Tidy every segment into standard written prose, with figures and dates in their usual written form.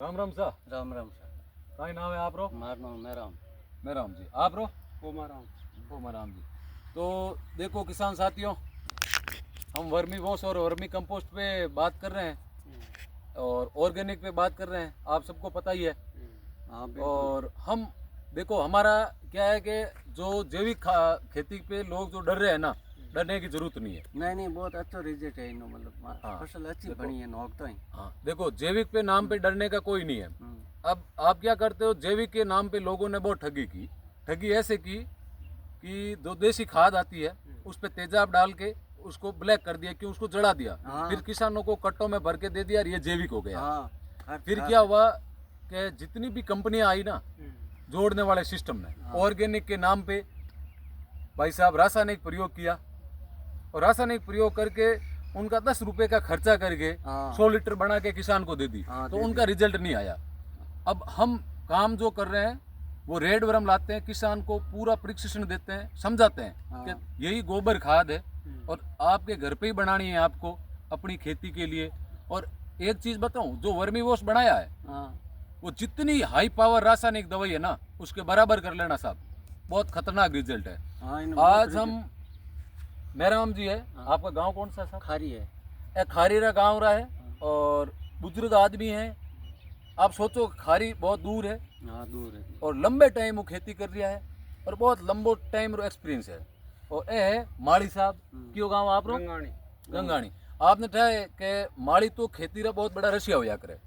राम राम सा। राम राम सर। काई नाम है आप रो? मारो नाम मेराम। मेराम जी। आप रो? कोमाराम जी। तो देखो किसान साथियों, हम वर्मी वॉश और वर्मी कंपोस्ट पे बात कर रहे हैं और ऑर्गेनिक पे बात कर रहे हैं, आप सबको पता ही है। हाँ और हम देखो हमारा क्या है कि जो जैविक खेती पे लोग जो डर रहे हैं ना, डरने की जरूरत नहीं है। नहीं बहुत अच्छा रिजल्ट है इनो, मतलब हाँ, फसल अच्छी देखो, बनी है नोकता ही। हाँ देखो, जैविक पे नाम पे डरने का कोई नहीं है। अब आप क्या करते हो, जैविक के नाम पे लोगों ने बहुत ठगी की। ठगी ऐसे की कि जो देसी खाद आती है उस पे तेजाब डाल के उसको ब्लैक कर दिया, कि उसको जला दिया। हाँ। फिर किसानों को कट्टों में भर के दे दिया और ये जैविक हो गया। हाँ। फिर क्या हुआ कि जितनी भी कंपनियां आई ना जोड़ने वाले सिस्टम में, ऑर्गेनिक के नाम पे भाई साहब रासायनिक प्रयोग किया और रासायनिक प्रयोग करके उनका 10 रुपए का खर्चा करके 100 लीटर बना के किसान को दे दी। तो उनका रिजल्ट नहीं आया। अब हम काम जो कर रहे हैं वो रेड वर्म लाते हैं, किसान को पूरा प्रशिक्षण देते हैं, समझाते हैं कि यही गोबर खाद है और आपके घर पे ही बनानी है आपको अपनी खेती के लिए। और एक चीज बताऊं, जो वर्मी वॉश बनाया है वो जितनी हाई पावर रासायनिक दवाई है ना उसके बराबर कर लेना साहब, बहुत खतरनाक रिजल्ट है। आज हम मेराम जी है, आपका गांव कौन सा साहब? खारी है। खारीरा गांव रहा है और बुजुर्ग आदमी है। आप सोचो खारी बहुत दूर है। हाँ दूर है और लंबे टाइम वो खेती कर रहा है और बहुत लंबो टाइम रो एक्सपीरियंस है। और ए है माड़ी साहब, क्यों गांव आप रो? गंगाणी। गंगाणी। आपने ठहरे कि माड़ी तो खेती रा बहुत बड़ा रशिया होया करे।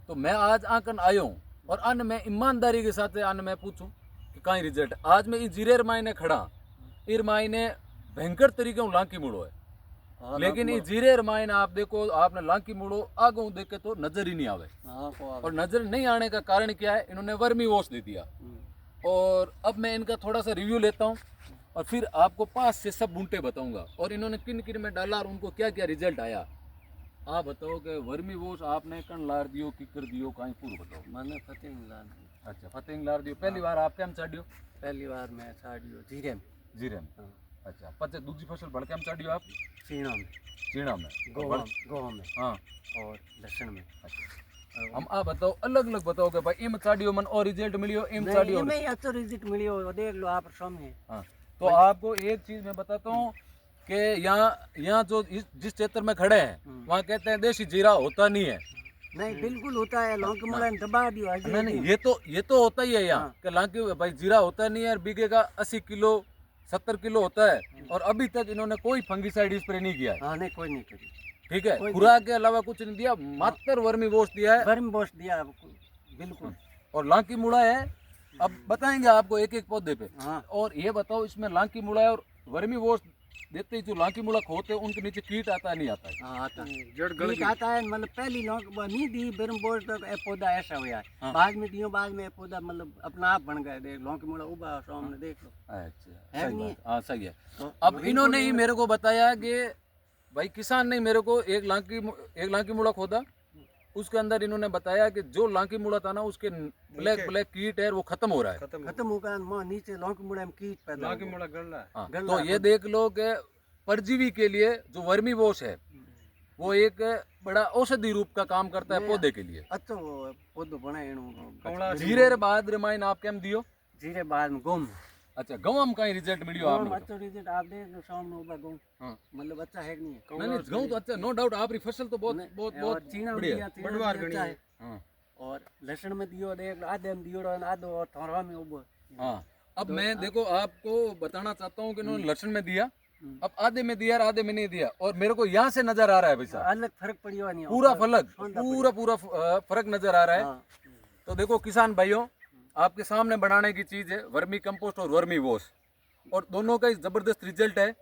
तो मैं आज आकन आयो हूँ और अन्न मैं ईमानदारी के साथ अन्न मैं पूछूं कि कहीं रिजल्ट आज मैं जीरेर मायने खड़ा इर मायने भयंकर तरीके हूँ लांकी मुड़ो है। लेकिन ये जीरेर मायने आप देखो, आपने लांकी मुड़ो आगे देखे तो नजर ही नहीं आवे। और नजर नहीं आने का कारण क्या है, इन्होंने वर्मी वॉश दे दिया। और अब मैं इनका थोड़ा सा रिव्यू लेता हूँ और फिर आपको 5 से सब बूंटे बताऊंगा और इन्होंने किन किन में डाला और उनको क्या क्या रिजल्ट आया। आप बताओ कि वर्मी वॉश आपने कन लार दियो की कर दियो कहीं पूरा बताओ। मैंने फतेह लार दियो। अच्छा, फतेह लार दियो। पहली बार आप केम चाडियो? पहली बार मैं चाडियो जीरे में। जीरे में। अच्छा, पचे दूसरी फसल भड़ केम चाडियो आप? चीणा में। चीणा में, गोवा में। हाँ, और लहसुन में। अच्छा, हम आ बताओ अलग अलग बताओ कि भाई इम चाडियो मन और रिजल्ट मिलियो, इम चाडियो में अच्छा रिजल्ट मिलियो, देख लो आप सामने। हाँ, तो आपको एक चीज मैं बताता हूँ कि यहाँ जो जिस क्षेत्र में खड़े हैं वहाँ कहते हैं देसी जीरा होता नहीं है। नहीं बिल्कुल होता है, लौंग मुड़ा दबा दियो। नहीं नहीं, ये तो होता ही है यहाँ कि लौंग भाई जीरा होता नहीं है। बीघे का 80 किलो 70 किलो होता है और अभी तक इन्होंने कोई फंगिसाइड स्प्रे नहीं किया है। हाँ, नहीं कोई नहीं करी। ठीक है, खुराक के अलावा कुछ नहीं दिया, मात्र वर्मी वॉश दिया है। वर्मी वॉश दिया बिल्कुल। और लांकी मुड़ा है, अब बताएंगे आपको एक एक पौधे पे। और ये बताओ इसमें लांकी मुड़ा है और वर्मी वॉश देते ही जो लांकी मुड़ा खोते हैं उनके नीचे कीट आता है नहीं आता है? आता है, कीट आता है। मतलब पहली लौंग नहीं दी वर्मी वॉश तो पौधा ऐसा हुआ है। बाद में दियो, बाद में पौधा मतलब अपना आप बन गए। देख लौंग मुड़ा उबा सामने देख लो। अच्छा, सही बात। हाँ सही है। अब इन्होंने ही मेरे को बताया कि भाई किसान ने मेरे को एक लांकी मुड़ा खोदा, उसके अंदर इन्होंने बताया कि जो लांकी मुड़ा था ना उसके ब्लैक कीट है वो खत्म हो रहा है। खत्म होगा नीचे लौंकी मुड़ा में कीट पैदा, लांकी मुड़ा गल रहा है। तो ये देख लो कि परजीवी के लिए जो वर्मी वॉश है वो एक बड़ा औषधि रूप का काम करता है पौधे के लिए। अच्छा वो पौधो बना जीरे बाद रिमाइन आप क्या दियो? जीरे बाद में गोम। अच्छा, गवम का रिजल्ट मिलियो आपने? अच्छा रिजल्ट आप देख लो सामने ऊपर गऊ। मतलब अच्छा है कि नहीं है? नहीं गऊ तो अच्छा, नो डाउट आपकी फसल तो बहुत बहुत बहुत बढ़िया है। और लहसुन में दियो, देख लो आधे में दियो आधो और थोड़ा में उबो। हाँ, अब मैं देखो आपको बताना चाहता हूँ कि इन्होंने लहसुन में दिया, अब आधे में दिया आधे में नहीं दिया और मेरे को यहाँ से नजर आ रहा है भाई साहब अलग फर्क पड़ियो नहीं, पूरा फर्क नजर आ रहा है। तो देखो किसान भाइयों, आपके सामने बनाने की चीज है वर्मी कंपोस्ट और वर्मी वॉश, और दोनों का जबरदस्त रिजल्ट है।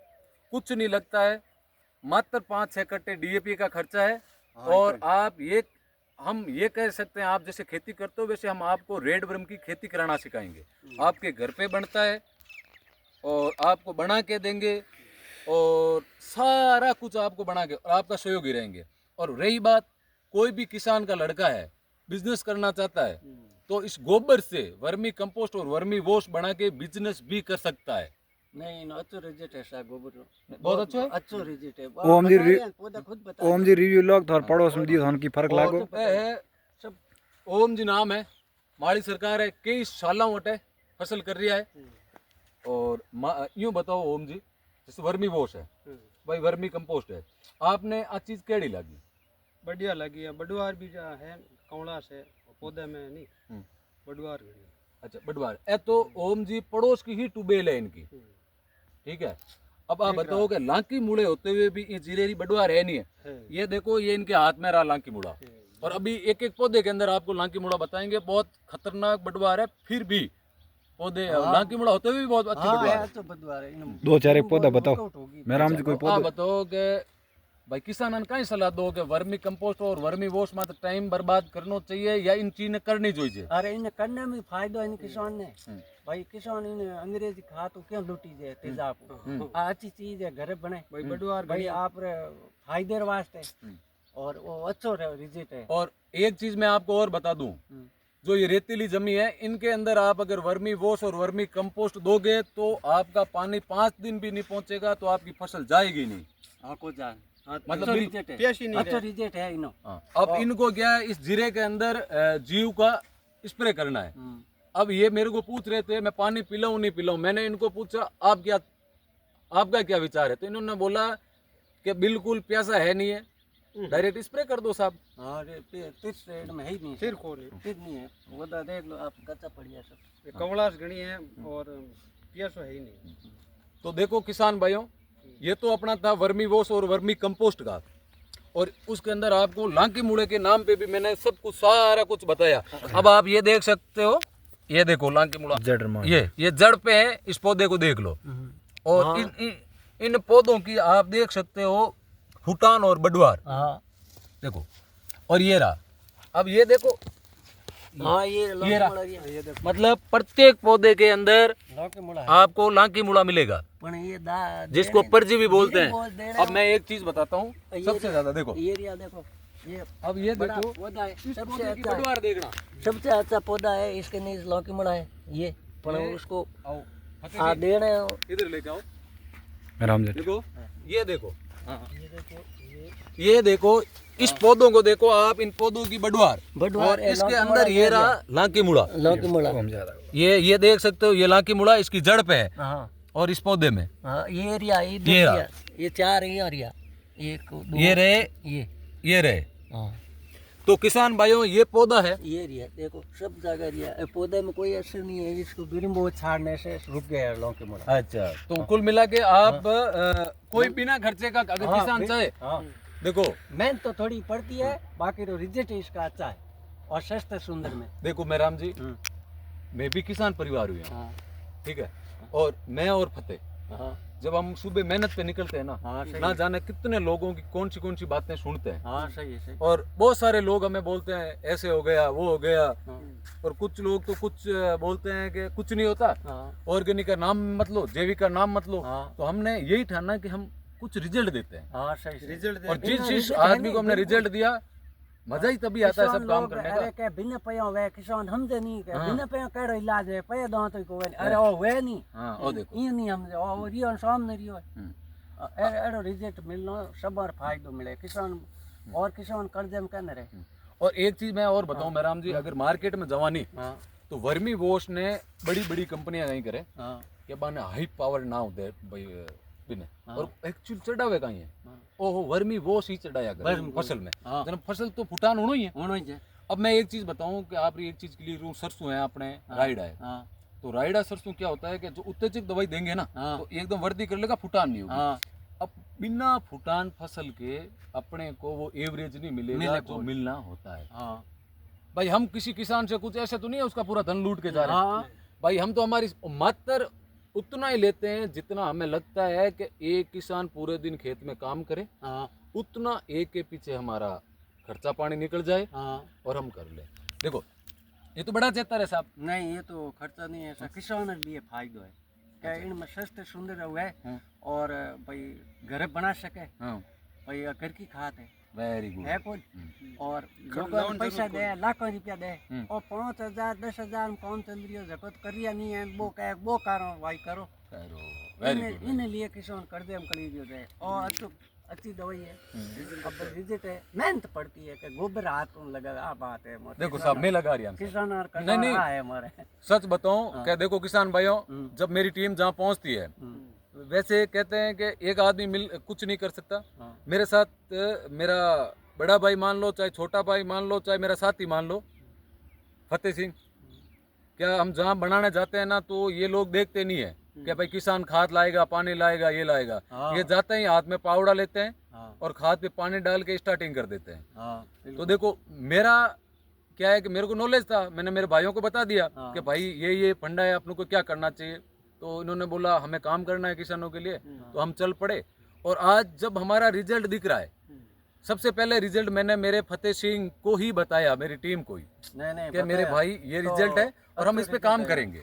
कुछ नहीं लगता है, मात्र 5-6 कट्टे डीएपी का खर्चा है। और आप हम ये कह सकते हैं, आप जैसे खेती करते हो वैसे हम आपको रेड वर्म की खेती कराना सिखाएंगे। आपके घर पे बनता है और आपको बना के देंगे और सारा कुछ आपको बना के और आपका सहयोगी रहेंगे। और रही बात, कोई भी किसान का लड़का है बिजनेस करना चाहता है तो इस गोबर से वर्मी कंपोस्ट और वर्मी वॉश बना के बिजनेस भी कर सकता है। नहीं अच्छा रिजल्ट है सर, गोबर बहुत अच्छा है। अच्छा रिजल्ट है। ओम जी रिव्यू लॉग थोड़ा पड़ोस में दियो, धन की फर्क लागो सब ओम जी नाम है, माड़ी सरकार है, कई सालों वटे फसल कर रही है। और यूं बताओ ओम जी, जैसे वर्मी वॉश है भाई, वर्मी कंपोस्ट है, आपने आ चीज केड़ी लगी? बढ़िया लगी है। बडुआर भी जो है कौड़ा से पौधे में नहीं बडुआर भी नहीं। अच्छा बडवार ए तो ओम जी पड़ोस की ही टूबेल है इनकी, ठीक है। अब आप बताओ कि लांकी मुड़े होते हुए भी ये जीरेरी बडवार है नहीं है। ये देखो ये इनके हाथ में रहा लांकी मुड़ा, और अभी एक एक पौधे के अंदर आपको लांकी मुड़ा बताएंगे, बहुत खतरनाक बडवार है, फिर भी पौधे लांकी मुड़ा होते हुए भी बहुत अच्छी बडवार है। तो बदवा रहे इन दो चार एक पौधा बताओ होगी। मैं राम जी कोई आप पौधा बताओ कि भाई किसान कहीं सलाह दो कि वर्मी कंपोस्ट और वर्मी वॉश में टाइम बर्बाद करना चाहिए या इन चीज ने करनी चाहिए? अरे इन करने में फायदो इन किसान ने भाई, किसान इन अंग्रेजी खा तो क्यों लूटी जाए तेजाब, अच्छी चीज है घर बने भाई बडुआर भाई आप फायदे वास्ते, और वो अच्छा रिजल्ट है। और एक चीज मैं आपको और बता दूं, जो ये रेतीली जमी है इनके अंदर आप अगर वर्मी वॉश और वर्मी कंपोस्ट दोगे तो आपका पानी 5 दिन भी नहीं पहुंचेगा तो आपकी फसल जाएगी नहीं। आको जान मतलब रिजल्ट है, प्यासी नहीं अच्छा रिजल्ट है इनो। अब इनको क्या है, इस जीरे के अंदर जीव का स्प्रे करना है। अब ये मेरे को पूछ रहे थे मैं पानी पिलाऊं नहीं पिलाऊं, मैंने इनको पूछा आपका क्या विचार है, तो इन्होंने बोला कि बिल्कुल प्यासा है नहीं है, डायरेक्ट स्प्रे कर दो साहब। हाँ तीस रेड में है ही नहीं, सिर खो नहीं। फिर नहीं है वो तो देख लो आप, कच्चा पड़िया सब। ये कौड़ा से घनी है और प्यासो है ही नहीं। तो देखो किसान भाइयों, ये तो अपना था वर्मी वॉश और वर्मी कंपोस्ट का, और उसके अंदर आपको लांकी मुड़े के नाम पे भी मैंने सब कुछ सारा कुछ बताया। अब आप ये देख सकते हो, ये देखो लांकी मुड़ा, ये जड़ पे है, इस पौधे को देख लो, और इन पौधों की आप देख सकते हो भूटान और बडवार, देखो, और ये रहा। अब ये देखो, हाँ ये रहा, ये देखो, मतलब प्रत्येक पौधे के अंदर आपको लांकी मुड़ा मिलेगा, जिसको परजीवी बोलते हैं। अब मैं एक चीज बताता हूँ, सबसे ज्यादा देखो ये देखो, ये अब ये बड़ा देखो पौधा है, सबसे अच्छा बडवार देखना, सबसे अच्छा पौधा है, इसके नीचे लौकी मुड़ा है ये, पर उसको आओ आ देने इधर लेके आओ, राम जी देखो ये देखो, ये देखो इस पौधों को देखो आप, इन पौधों की बडवार, और इसके अंदर ये रहा लांकी मुड़ा, लौकी मुड़ा, ये देख सकते हो, ये लांकी मुड़ा इसकी जड़ पे है, और इस पौधे में ये एरिया ये चार एरिया, ये रहे, ये रहे। तो किसान भाइयों ये पौधा है, ये एरिया देखो सब जगह एरिया, पौधे में कोई असर नहीं है, इसको बिरम्बो छाड़ने से रुक गया लौकी मुड़ा। अच्छा, तो कुल मिला के आप कोई बिना खर्चे का अगर किसान चाहे, देखो मेहनत तो थोड़ी पड़ती है, बाकी तो रिजल्ट इसका अच्छा है और सस्ते सुंदर में। देखो मैं राम जी, मैं भी किसान परिवार हुई हूँ, ठीक है, और मैं और फतेह जब हम सुबह मेहनत पे निकलते हैं ना जाने कितने लोगों की कौन सी बातें सुनते हैं। सही। और बहुत सारे लोग हमें बोलते हैं ऐसे हो गया वो हो गया, और कुछ लोग तो कुछ बोलते हैं कि कुछ नहीं होता, ऑर्गेनिक का नाम मत लो, जैविक का नाम मत लो। तो हमने यही ठाना कि हम कुछ रिजल्ट देते हैं, सही रिजल्ट और जिस आदमी को हमने रिजल्ट दिया मजा ही तभी आता है सब काम करने का। अरे बिना पया वे किसान समझे नहीं के बिना पया केड़ो इलाज है, पया दो तो को अरे ओ वे नहीं, हां ओ देखो ये नहीं समझे, ओ रियो सामने रियो एड़ो रिजल्ट मिलनो सब और फायदो मिले किसान, और किसान कर्जे में कहने रहे। और एक चीज मैं और बताऊं मैराम जी, अगर मार्केट में जवानी तो वर्मी वॉश ने बड़ी कंपनियां नहीं करे कि बाने हाई पावर ना होते भाई बिने, और एक्चुअल चढ़ावे कहीं है, ओहो वर्मी वॉश ही चढ़ाया कर फसल में, जब फसल तो फुटान होना ही है। अब मैं एक चीज बताऊं कि आप एक चीज क्लियर हूं, सरसों है अपने राइडा है, तो राइडा सरसों क्या होता है कि जो उत्तेजक दवाई देंगे ना तो एकदम वर्दी कर लेगा, फुटान नहीं होगी। अब बिना फुटान फसल के अपने को वो एवरेज नहीं मिलेगा जो मिलना होता है। भाई हम किसी किसान से कुछ ऐसा तो नहीं है उसका पूरा धन लूट के जा रहे हैं, भाई हम तो हमारी मात्र उतना ही लेते हैं जितना हमें लगता है कि एक किसान पूरे दिन खेत में काम करे, उतना एक के पीछे हमारा खर्चा पानी निकल जाए और हम कर ले। देखो ये तो बड़ा चेतर है साहब। नहीं ये तो खर्चा नहीं है, ऐसा किसान के लिए फायदा है क्या इनमें सस्ते सुंदर हुए, और भाई घर बना सके, भाई घर की खाद है, वेरी गुड है कौन, और लोग पैसा दे लाखों रुपया दे, और 5,000 10,000 कौन चंद्रियो जगत करिया नहीं है, वो करो भाई करो, वेरी इन लिए किसान कर्जे में करी दियो जाए, और तो अच्छी दवाई है। अब रिजल्ट है, मेहनत पड़ती है कि गोबर हाथ कौन लगा, आ बात है हमारे देखो साहब मैं लगा रहा हूँ किसान और नहीं, नहीं। करना है हमारे। सच बताऊं क्या, देखो किसान भाइयों, जब मेरी टीम जहाँ पहुंचती है, वैसे कहते हैं कि एक आदमी मिल कुछ नहीं कर सकता। मेरे साथ मेरा बड़ा भाई मान लो, चाहे छोटा भाई मान लो, चाहे मेरा साथी मान लो, फतेह सिंह, क्या हम जहाँ बनाने जाते हैं ना, तो ये लोग देखते नहीं है कि भाई किसान खाद लाएगा, पानी लाएगा, ये लाएगा। ये जाते हैं हाथ में पावड़ा लेते हैं और खाद पे पानी डाल के स्टार्टिंग कर देते हैं। तो देखो मेरा क्या है कि मेरे को नॉलेज था, मैंने मेरे भाइयों को बता दिया कि भाई ये फंडा है, अपनों को क्या करना चाहिए। तो इन्होंने बोला हमें काम करना है किसानों के लिए, तो हम चल पड़े। और आज जब हमारा रिजल्ट दिख रहा है, सबसे पहले रिजल्ट मैंने मेरे फतेह सिंह को ही बताया, मेरी टीम को ही, कि मेरे भाई ये रिजल्ट है और हम इस पे काम करेंगे।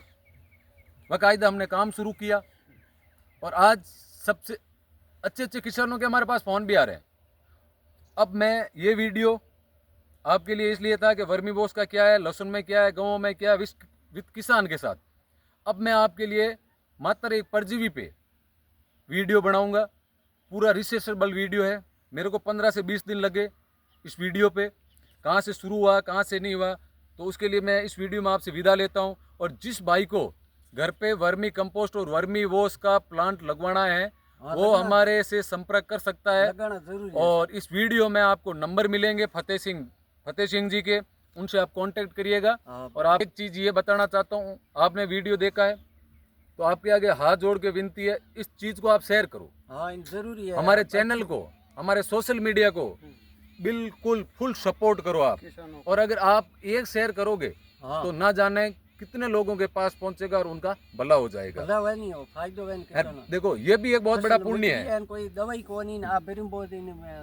बाकायदा हमने काम शुरू किया और आज सबसे अच्छे अच्छे किसानों के हमारे पास फ़ोन भी आ रहे हैं। अब मैं ये वीडियो आपके लिए इसलिए था कि वर्मी बॉस का क्या है, लहसुन में क्या है, गेहूं में क्या है, विद किसान के साथ। अब मैं आपके लिए मात्र एक परजीवी पे वीडियो बनाऊंगा, पूरा रिसर्चेबल वीडियो है। मेरे को 15 से 20 दिन लगे इस वीडियो पे, कहाँ से शुरू हुआ कहाँ से नहीं हुआ। तो उसके लिए मैं इस वीडियो में आपसे विदा लेता हूँ। और जिस भाई को घर पे वर्मी कंपोस्ट और वर्मी वॉश का प्लांट लगवाना है, वो हमारे से संपर्क कर सकता है। और इस वीडियो में आपको नंबर मिलेंगे फतेह सिंह जी के, उनसे आप कांटेक्ट करिएगा। और आप एक चीज़ ये बताना चाहता हूँ, आपने वीडियो देखा है तो आपके आगे हाथ जोड़ के विनती है, इस चीज़ को आप शेयर करो। जरूरी है, हमारे चैनल को, हमारे सोशल मीडिया को बिल्कुल फुल सपोर्ट करो आप। और अगर आप एक शेयर करोगे तो ना जाने कितने लोगों के पास पहुंचेगा और उनका भला हो जाएगा। देखो ये भी एक बहुत बड़ा पुण्य है। कोई दवाई को नहीं ना बेरिम बहुत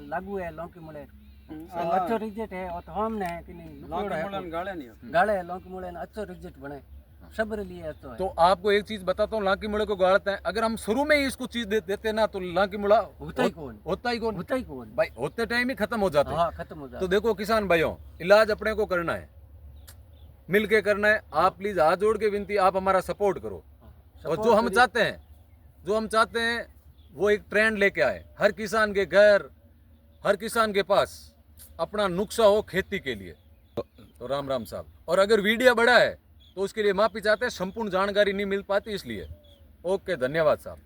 लागू है लौकी मुड़े अच्छो रिजल्ट है। और तो हमने कि नहीं गाड़े लौकी मुड़े अच्छो रिजल्ट बने सब लिए अच्छा है। तो आपको एक चीज बताता हूँ, लाकी मुड़े को गाड़ते हैं, अगर हम शुरू में ही इसको चीज देते ना तो लाकी मुड़ा होता ही कौन भाई, होते टाइम ही खत्म हो जाता है। खत्म हो जाता। तो देखो किसान भाइयों, इलाज अपने को करना है, मिल के करना है। आप प्लीज हाथ जोड़ के विनती, आप हमारा सपोर्ट करो। और जो हम चाहते हैं वो एक ट्रेंड लेके आए, हर किसान के घर, हर किसान के पास अपना नुस्खा हो खेती के लिए। तो राम राम साहब। और अगर वीडियो बड़ा है तो उसके लिए माफी चाहते हैं, संपूर्ण जानकारी नहीं मिल पाती इसलिए। ओके, धन्यवाद साहब।